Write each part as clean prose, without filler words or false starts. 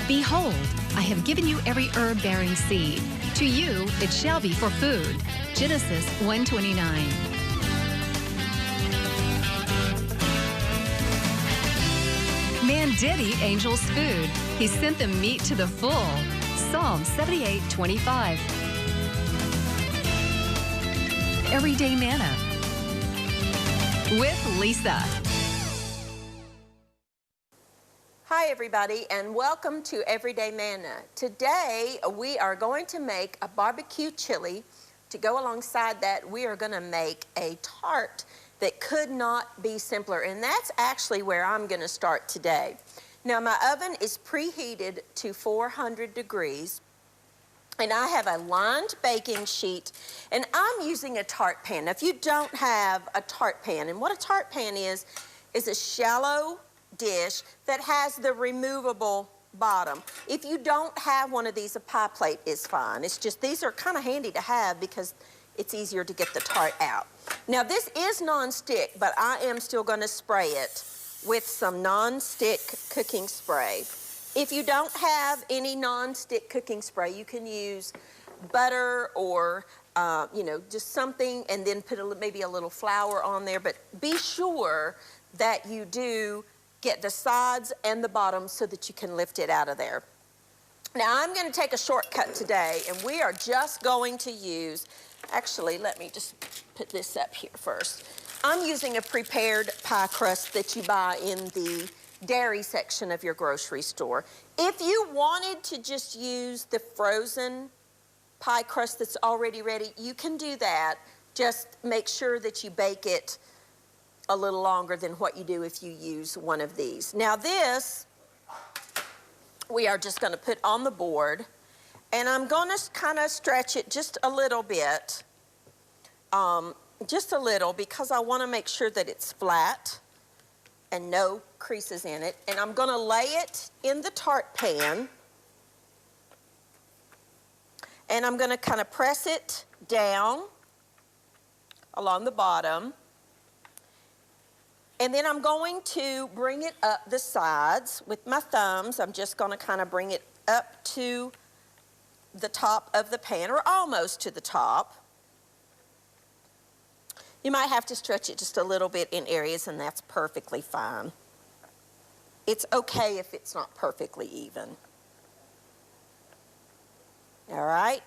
Behold, I have given you every herb-bearing seed. To you it shall be for food. Genesis 1:29. Man did eat angels' food. He sent them meat to the full. Psalm 78:25. Everyday Manna with Lisa. Hi everybody, and welcome to Everyday Manna. Today we are going to make a barbecue chili. To go alongside that, we are going to make a tart that could not be simpler, and that's actually where I'm going to start today. Now my oven is preheated to 400 degrees, and I have a lined baking sheet, and I'm using a tart pan. Now if you don't have a tart pan, and what a tart pan is a shallow dish that has the removable bottom. If you don't have one of these, a pie plate is fine. It's just these are kind of handy to have because it's easier to get the tart out. Now this is non-stick, but I am still going to spray it with some non-stick cooking spray. If you don't have any non-stick cooking spray, you can use butter or just something, and then put maybe a little flour on there, but be sure that you do get the sides and the bottom so that you can lift it out of there. Now I'm going to take a shortcut today, and we are just going to use, actually let me just put this up here first. I'm using a prepared pie crust that you buy in the dairy section of your grocery store. If you wanted to just use the frozen pie crust that's already ready, you can do that. Just make sure that you bake it a little longer than what you do if you use one of these. Now this, we are just going to put on the board, and I'm going to kind of stretch it just a little bit, just a little, because I want to make sure that it's flat and no creases in it. And I'm going to lay it in the tart pan, and I'm going to kind of press it down along the bottom. And then I'm going to bring it up the sides with my thumbs. I'm just going to kind of bring it up to the top of the pan, or almost to the top. You might have to stretch it just a little bit in areas, and that's perfectly fine. It's okay if it's not perfectly even. All right?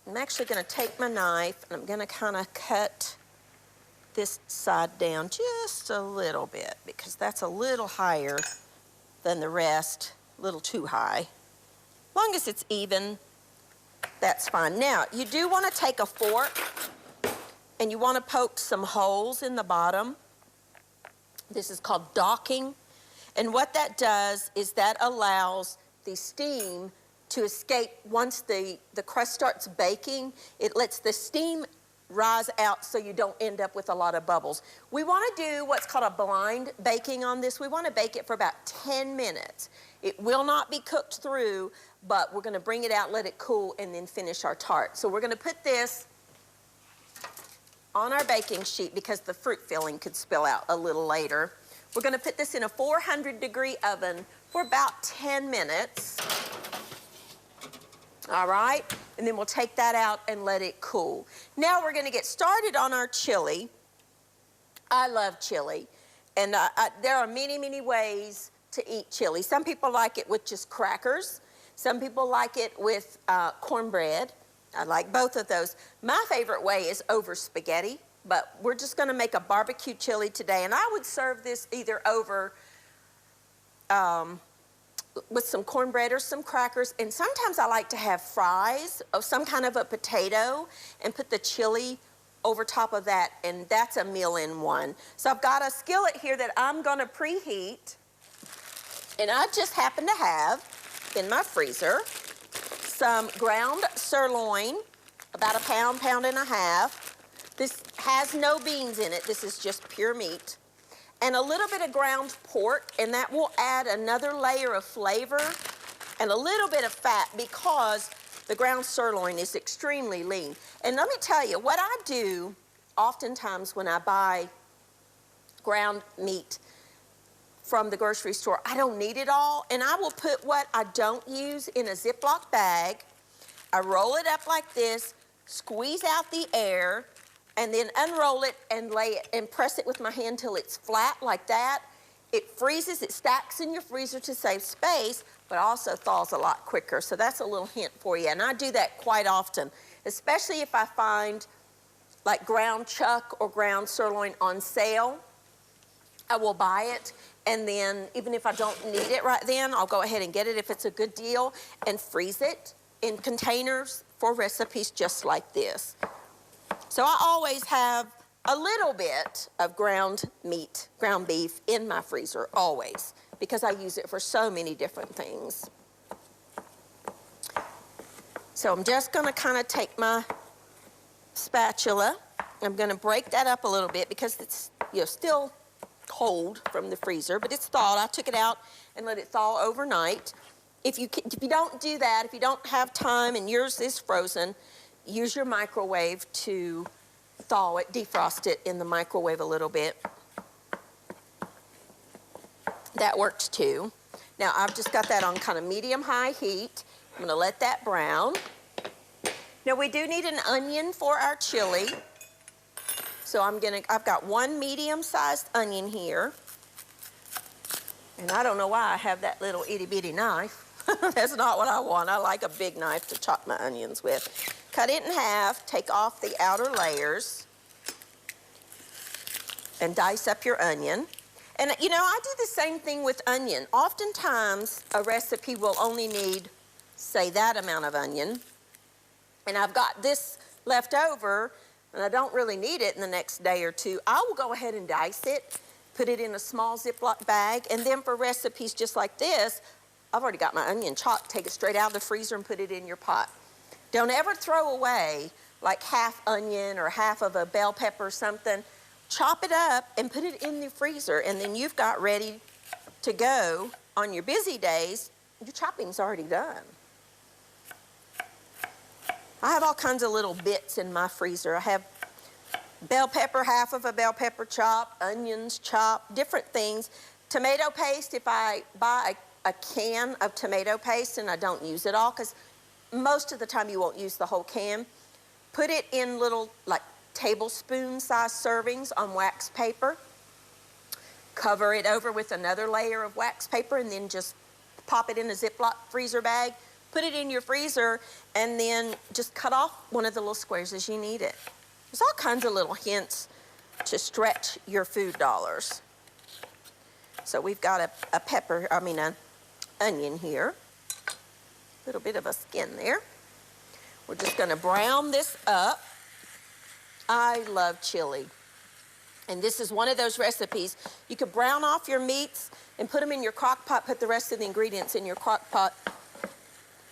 I'm actually going to take my knife, and I'm going to kind of cut this side down just a little bit, because that's a little higher than the rest, a little too high. As long as it's even, that's fine. Now, you do want to take a fork, and you want to poke some holes in the bottom. This is called docking, and what that does is that allows the steam to escape. Once the crust starts baking, it lets the steam rise out so you don't end up with a lot of bubbles. We want to do what's called a blind baking on this. We want to bake it for about 10 minutes. It will not be cooked through, but we're going to bring it out, let it cool, and then finish our tart. So we're going to put this on our baking sheet because the fruit filling could spill out a little later. We're going to put this in a 400-degree oven for about 10 minutes. All right, and then we'll take that out and let it cool. Now we're going to get started on our chili. I love chili, and there are many, many ways to eat chili. Some people like it with just crackers. Some people like it with cornbread. I like both of those. My favorite way is over spaghetti, but we're just going to make a barbecue chili today, and I would serve this either over with some cornbread or some crackers, and sometimes I like to have fries of some kind of a potato and put the chili over top of that, and that's a meal in one. So I've got a skillet here that I'm going to preheat, and I just happen to have in my freezer some ground sirloin, about a pound, pound and a half. This has no beans in it. This is just pure meat. And a little bit of ground pork, and that will add another layer of flavor and a little bit of fat because the ground sirloin is extremely lean. And let me tell you, what I do oftentimes when I buy ground meat from the grocery store. I don't need it all, and I will put what I don't use in a Ziploc bag. I roll it up like this, squeeze out the air, and then unroll it and lay it and press it with my hand till it's flat like that. It freezes, it stacks in your freezer to save space, but also thaws a lot quicker. So that's a little hint for you, and I do that quite often, especially if I find like ground chuck or ground sirloin on sale. I will buy it, and then even if I don't need it right then, I'll go ahead and get it if it's a good deal and freeze it in containers for recipes just like this. So I always have a little bit of ground meat, ground beef in my freezer, always, because I use it for so many different things. So I'm just gonna kind of take my spatula. I'm gonna break that up a little bit because it's, you know, still cold from the freezer, but it's thawed. I took it out and let it thaw overnight. If you don't do that, if you don't have time and yours is frozen, use your microwave to thaw it, defrost it in the microwave a little bit. That works too. Now I've just got that on kind of medium-high heat. I'm gonna let that brown. Now we do need an onion for our chili. So I've got one medium-sized onion here. And I don't know why I have that little itty-bitty knife. That's not what I want. I like a big knife to chop my onions with. Cut it in half, take off the outer layers, and dice up your onion. And you know, I do the same thing with onion. Oftentimes, a recipe will only need, say, that amount of onion. And I've got this left over, and I don't really need it in the next day or two. I will go ahead and dice it, put it in a small Ziploc bag, and then for recipes just like this, I've already got my onion chopped. Take it straight out of the freezer and put it in your pot. Don't ever throw away like half onion or half of a bell pepper or something. Chop it up and put it in the freezer, and then you've got ready to go on your busy days. Your chopping's already done. I have all kinds of little bits in my freezer. I have bell pepper, half of a bell pepper chop, onions chopped, different things. Tomato paste, if I buy a can of tomato paste and I don't use it all, because most of the time you won't use the whole can, put it in little like tablespoon-sized servings on wax paper. Cover it over with another layer of wax paper and then just pop it in a Ziploc freezer bag. Put it in your freezer and then just cut off one of the little squares as you need it. There's all kinds of little hints to stretch your food dollars. So we've got an onion here. A little bit of a skin there. We're just gonna brown this up. I love chili. And this is one of those recipes. You could brown off your meats and put them in your crock pot, put the rest of the ingredients in your crock pot,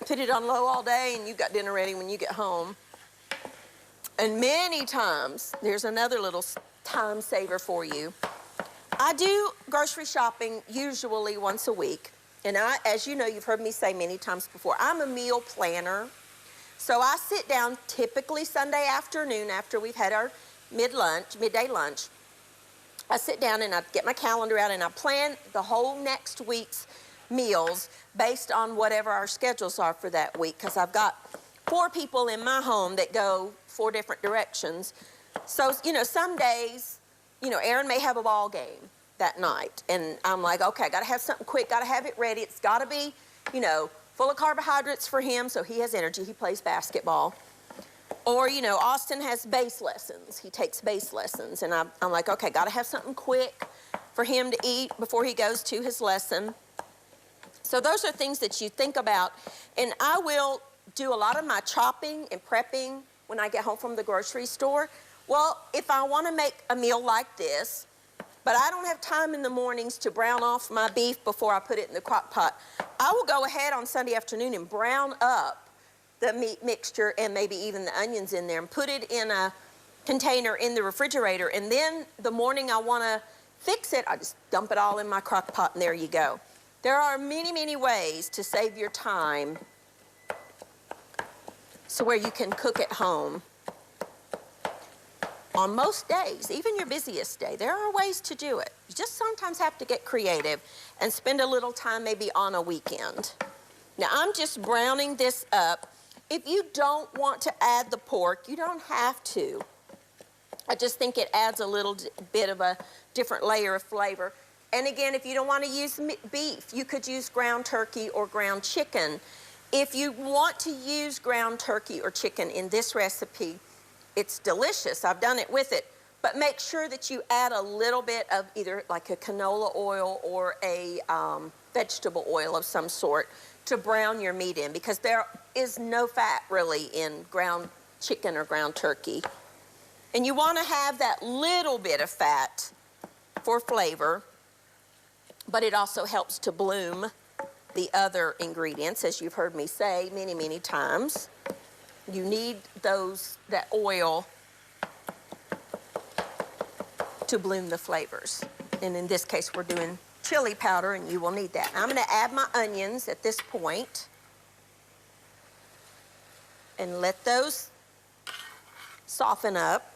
put it on low all day, and you've got dinner ready when you get home. And many times, there's another little time saver for you. I do grocery shopping usually once a week. And as you know, you've heard me say many times before, I'm a meal planner. So I sit down typically Sunday afternoon after we've had our midday lunch. I sit down and I get my calendar out and I plan the whole next week's meals based on whatever our schedules are for that week, because I've got 4 people in my home that go 4 different directions. So, you know, some days, you know, Aaron may have a ball game that night, and I'm like, okay, I gotta have something quick, gotta have it ready. It's gotta be, you know, full of carbohydrates for him so he has energy. He plays basketball. Or, you know, Austin has bass lessons. He takes bass lessons, and I'm like, okay, gotta have something quick for him to eat before he goes to his lesson. So those are things that you think about, and I will do a lot of my chopping and prepping when I get home from the grocery store. Well, if I want to make a meal like this, but I don't have time in the mornings to brown off my beef before I put it in the crock pot, I will go ahead on Sunday afternoon and brown up the meat mixture and maybe even the onions in there and put it in a container in the refrigerator, and then the morning I want to fix it, I just dump it all in my crock pot and there you go. There are many, many ways to save your time so where you can cook at home on most days, even your busiest day. There are ways to do it. You just sometimes have to get creative and spend a little time maybe on a weekend. Now, I'm just browning this up. If you don't want to add the pork, you don't have to. I just think it adds a little bit of a different layer of flavor. And again, if you don't want to use beef, you could use ground turkey or ground chicken. If you want to use ground turkey or chicken in this recipe, it's delicious. I've done it with it. But make sure that you add a little bit of either like a canola oil or a vegetable oil of some sort to brown your meat in, because there is no fat really in ground chicken or ground turkey. And you want to have that little bit of fat for flavor, but it also helps to bloom the other ingredients, as you've heard me say many, many times. You need that oil to bloom the flavors. And in this case, we're doing chili powder, and you will need that. I'm going to add my onions at this point and let those soften up.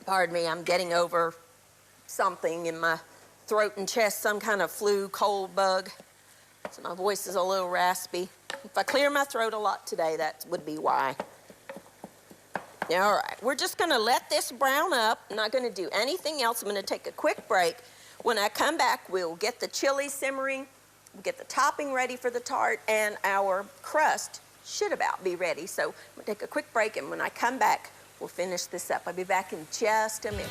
Pardon me, I'm getting over something in my throat and chest, some kind of flu, cold bug. So my voice is a little raspy. If I clear my throat a lot today, that would be why. All right, we're just going to let this brown up. I'm not going to do anything else. I'm going to take a quick break. When I come back, we'll get the chili simmering, we'll get the topping ready for the tart, and our crust should about be ready. So I'm going to take a quick break, and when I come back, we'll finish this up. I'll be back in just a minute.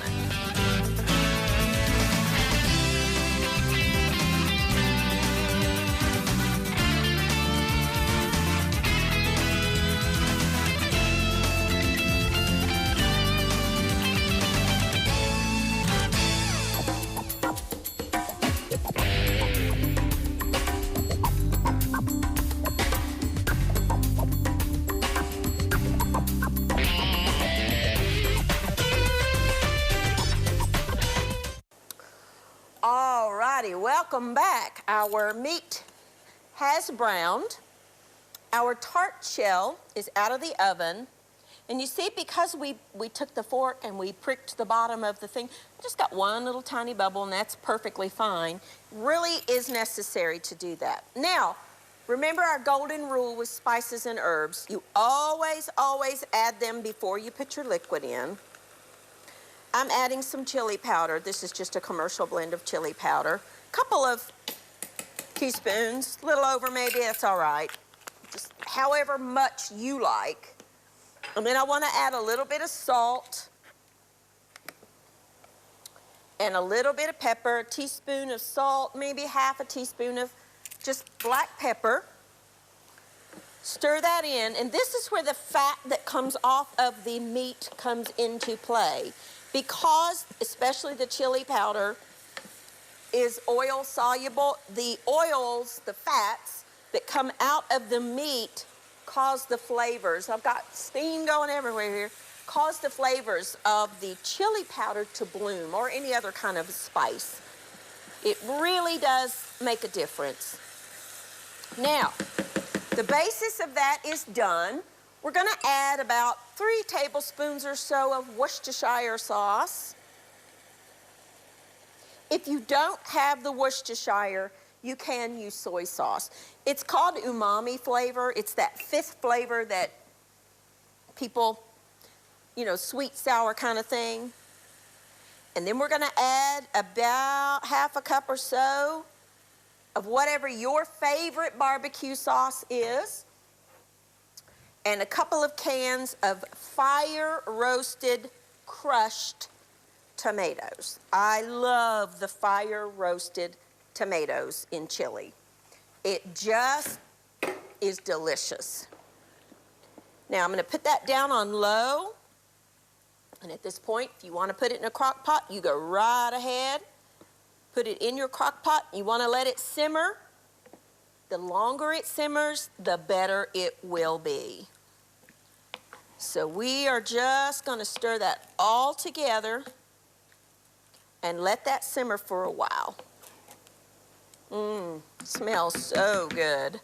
Welcome back. Our meat has browned. Our tart shell is out of the oven. And you see, because we took the fork and we pricked the bottom of the thing, I just got one little tiny bubble, and that's perfectly fine. Really is necessary to do that. Now, remember our golden rule with spices and herbs. You always, always add them before you put your liquid in. I'm adding some chili powder. This is just a commercial blend of chili powder. Couple of teaspoons, a little over maybe, that's all right. Just however much you like. And then I want to add a little bit of salt and a little bit of pepper, a teaspoon of salt, maybe half a teaspoon of just black pepper. Stir that in, and this is where the fat that comes off of the meat comes into play. Because, especially the chili powder, is oil soluble, the oils, the fats that come out of the meat cause the flavors. I've got steam going everywhere here. Cause the flavors of the chili powder to bloom, or any other kind of spice. It really does make a difference. Now, the basis of that is done. We're going to add about 3 tablespoons or so of Worcestershire sauce. If you don't have the Worcestershire, you can use soy sauce. It's called umami flavor. It's that 5th flavor that people, you know, sweet, sour kind of thing. And then we're going to add about half a cup or so of whatever your favorite barbecue sauce is. And a couple of cans of fire-roasted crushed tomatoes. I love the fire-roasted tomatoes in chili. It just is delicious. Now I'm going to put that down on low. And at this point, if you want to put it in a crock pot, you go right ahead. Put it in your crock pot. You want to let it simmer. The longer it simmers, the better it will be. So we are just going to stir that all together and let that simmer for a while. Smells so good.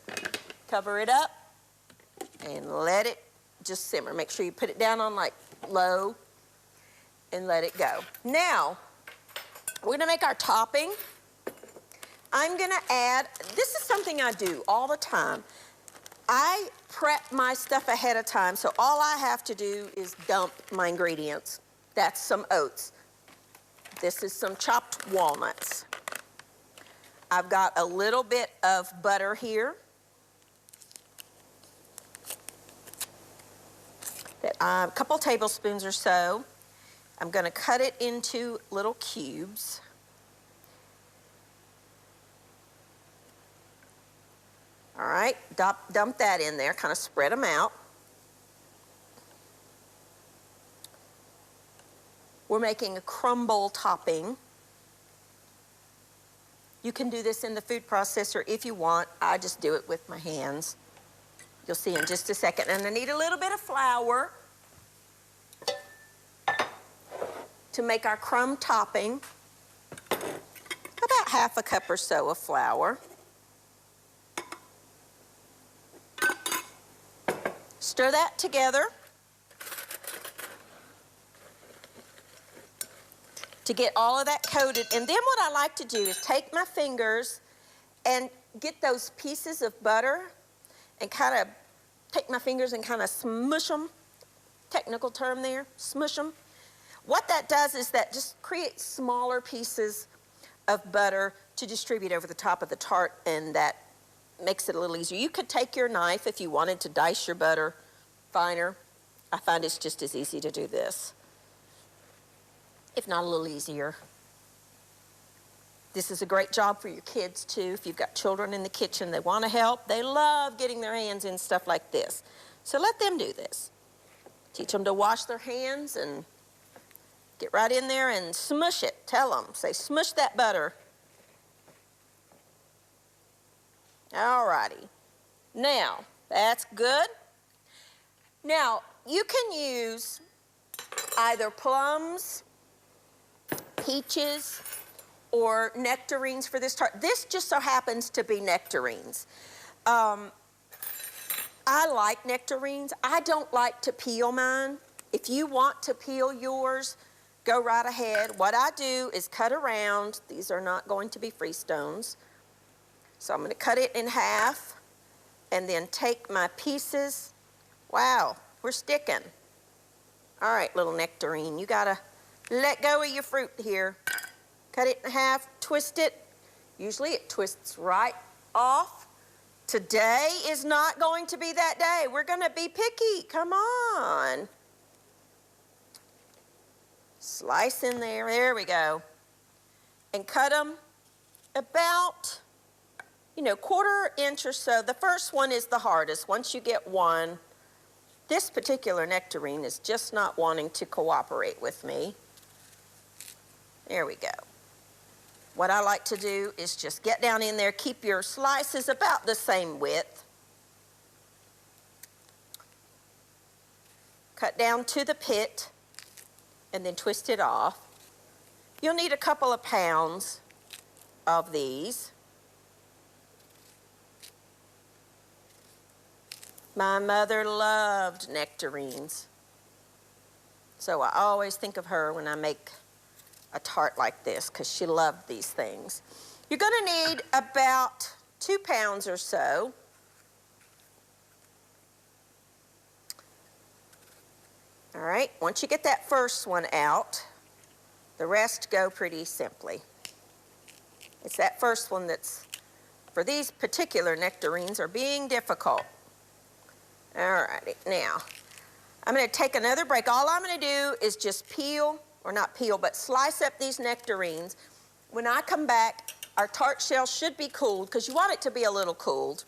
Cover it up and let it just simmer. Make sure you put it down on like low and let it go. Now, we're gonna make our topping. I'm gonna add, this is something I do all the time. I prep my stuff ahead of time, so all I have to do is dump my ingredients. That's some oats. This is some chopped walnuts. I've got a little bit of butter here. A couple tablespoons or so. I'm gonna cut it into little cubes. All right, dump that in there, kind of spread them out. We're making a crumble topping. You can do this in the food processor if you want. I just do it with my hands. You'll see in just a second. And I need a little bit of flour to make our crumb topping. About half a cup or so of flour. Stir that together to get all of that coated. And then what I like to do is take my fingers and get those pieces of butter and kind of take my fingers and kind of smush them. Technical term there, smush them. What that does is that just creates smaller pieces of butter to distribute over the top of the tart, and that makes it a little easier. You could take your knife if you wanted to dice your butter finer. I find it's just as easy to do this, if not a little easier. This is a great job for your kids too. If you've got children in the kitchen, they want to help. They love getting their hands in stuff like this. So let them do this. Teach them to wash their hands and get right in there and smush it. Tell them, say, smush that butter. All righty. Now, that's good. Now, you can use either plums, peaches, or nectarines for this tart. This just so happens to be nectarines. I like nectarines. I don't like to peel mine. If you want to peel yours, go right ahead. What I do is cut around. These are not going to be free stones. So I'm going to cut it in half and then take my pieces. Wow, we're sticking. All right, little nectarine, you got to let go of your fruit here. Cut it in half, twist it. Usually it twists right off. Today is not going to be that day. We're going to be picky. Come on. Slice in there. There we go. And cut them about, quarter inch or so. The first one is the hardest. Once you get one, this particular nectarine is just not wanting to cooperate with me. There we go. What I like to do is just get down in there, keep your slices about the same width. Cut down to the pit and then twist it off. You'll need a couple of pounds of these. My mother loved nectarines, so I always think of her when I make a tart like this, because she loved these things. You're going to need about 2 pounds or so. All right, once you get that first one out, the rest go pretty simply. It's that first one that's, for these particular nectarines, are being difficult. All righty, now, I'm going to take another break. All I'm going to do is just peel, or not peel, but slice up these nectarines. When I come back, our tart shell should be cooled, because you want it to be a little cooled.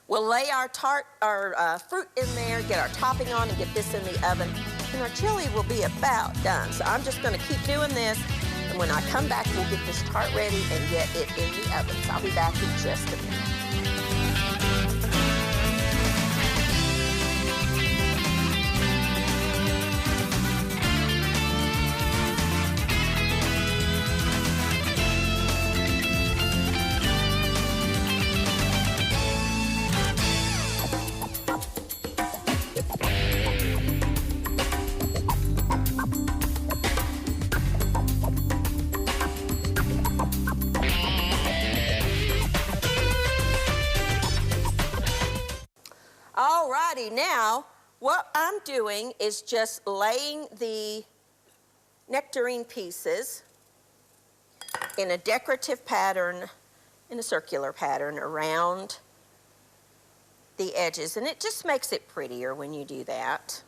We'll lay our fruit in there, get our topping on, and get this in the oven. And our chili will be about done. So I'm just going to keep doing this. And when I come back, we'll get this tart ready and get it in the oven. So I'll be back in just a minute. righty, now what I'm doing is just laying the nectarine pieces in a decorative pattern, in a circular pattern around the edges, and it just makes it prettier when you do that.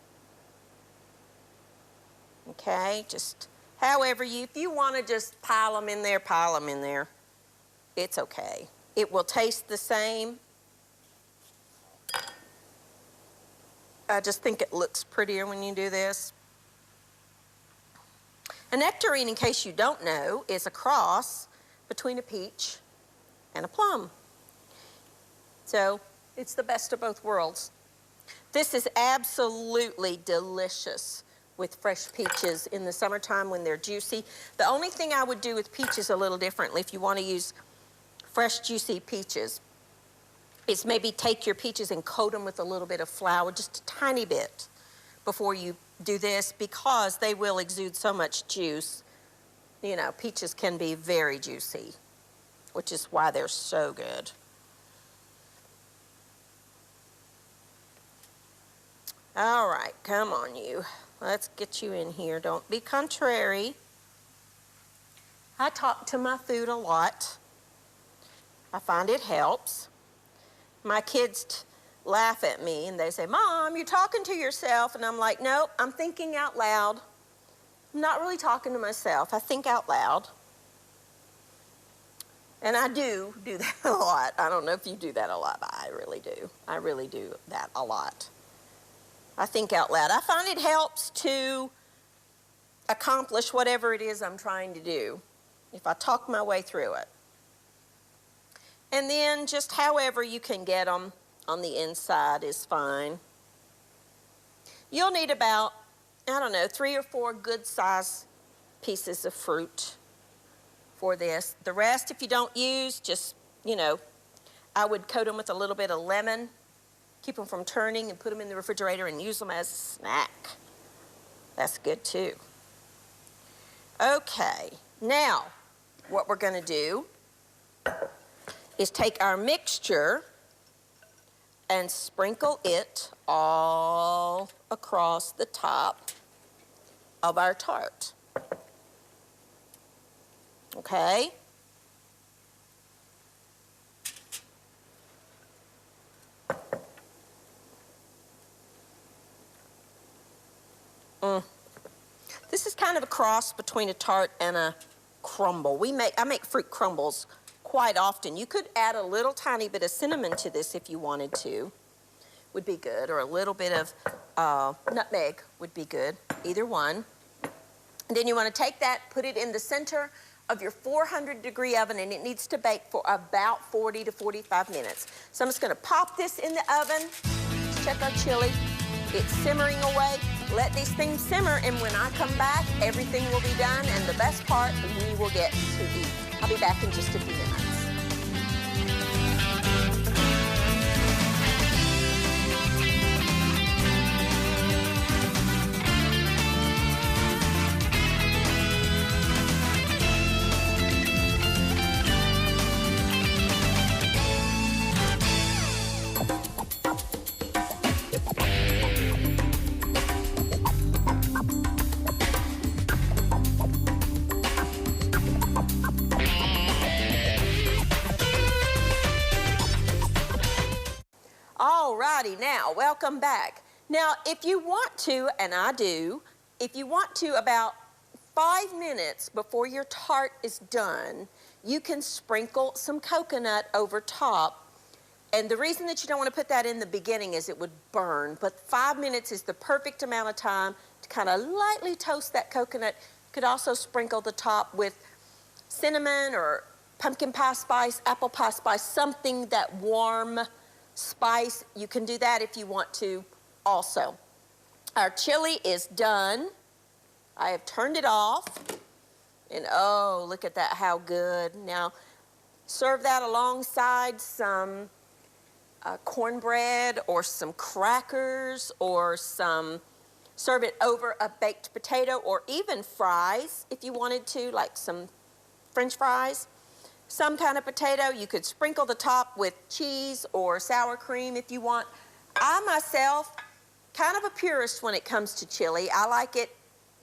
Okay, just however if you want to just pile them in there, pile them in there. It's okay. It will taste the same. I just think it looks prettier when you do this. A nectarine, in case you don't know, is a cross between a peach and a plum. So it's the best of both worlds. This is absolutely delicious with fresh peaches in the summertime when they're juicy. The only thing I would do with peaches a little differently, if you want to use fresh juicy peaches, is maybe take your peaches and coat them with a little bit of flour, just a tiny bit, before you do this, because they will exude so much juice. You know, peaches can be very juicy, which is why they're so good. All right, come on you. Let's get you in here. Don't be contrary. I talk to my food a lot. I find it helps. My kids laugh at me and they say, "Mom, you're talking to yourself." And I'm like, "Nope, I'm thinking out loud. I'm not really talking to myself. I think out loud." And I do that a lot. I don't know if you do that a lot, but I really do. I really do that a lot. I think out loud. I find it helps to accomplish whatever it is I'm trying to do if I talk my way through it. And then just however you can get them on the inside is fine. You'll need about, I don't know, 3 or 4 good size pieces of fruit for this. The rest, if you don't use, just, you know, I would coat them with a little bit of lemon, keep them from turning, and put them in the refrigerator and use them as a snack. That's good too. Okay, now what we're going to do is take our mixture and sprinkle it all across the top of our tart. Okay? This is kind of a cross between a tart and a crumble. I make fruit crumbles quite often. You could add a little tiny bit of cinnamon to this if you wanted to. Would be good. Or a little bit of nutmeg would be good. Either one. And then you want to take that, put it in the center of your 400-degree oven, and it needs to bake for about 40 to 45 minutes. So I'm just going to pop this in the oven. Let's check our chili. It's simmering away. Let these things simmer, and when I come back, everything will be done, and the best part, we will get to eat. I'll be back in just a few minutes. Alrighty, now, welcome back. Now, if you want to, and I do, if you want to, about 5 minutes before your tart is done, you can sprinkle some coconut over top. And the reason that you don't want to put that in the beginning is it would burn, but 5 minutes is the perfect amount of time to kind of lightly toast that coconut. You could also sprinkle the top with cinnamon or pumpkin pie spice, apple pie spice, something that warm spice. You can do that if you want to also. Our chili is done. I have turned it off. And oh, look at that, how good. Now, serve that alongside some cornbread or some crackers or serve it over a baked potato or even fries if you wanted to, like some French fries. Some kind of potato. You could sprinkle the top with cheese or sour cream if you want. I myself, kind of a purist when it comes to chili. I like it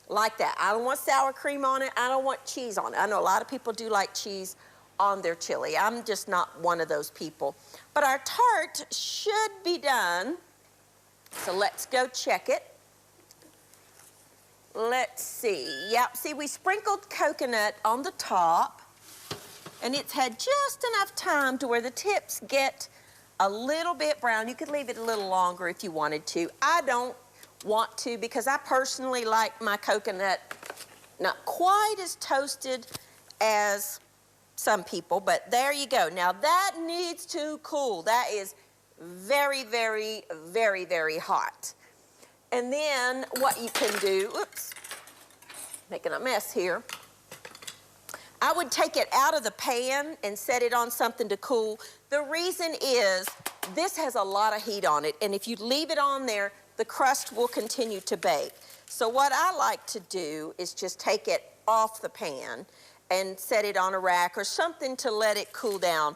like that. I don't want sour cream on it. I don't want cheese on it. I know a lot of people do like cheese on their chili. I'm just not one of those people. But our tart should be done. So let's go check it. Let's see. Yep, see, we sprinkled coconut on the top, and it's had just enough time to where the tips get a little bit brown. You could leave it a little longer if you wanted to. I don't want to because I personally like my coconut not quite as toasted as some people, but there you go. Now that needs to cool. That is very, very, very, very hot. And then what you can do, oops, making a mess here. I would take it out of the pan and set it on something to cool. The reason is this has a lot of heat on it, and if you leave it on there, the crust will continue to bake. So what I like to do is just take it off the pan and set it on a rack or something to let it cool down.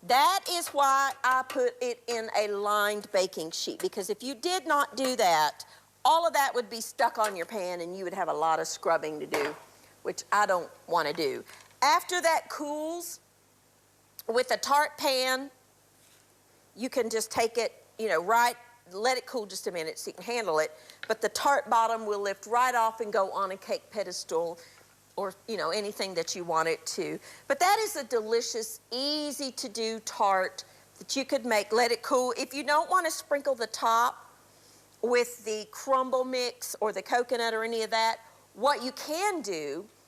That is why I put it in a lined baking sheet, because if you did not do that, all of that would be stuck on your pan and you would have a lot of scrubbing to do, which I don't want to do. After that cools, with a tart pan, you can just take it, you know, let it cool just a minute so you can handle it, but the tart bottom will lift right off and go on a cake pedestal or, you know, anything that you want it to. But that is a delicious, easy to do tart that you could make. Let it cool. If you don't want to sprinkle the top with the crumble mix or the coconut or any of that, what you can do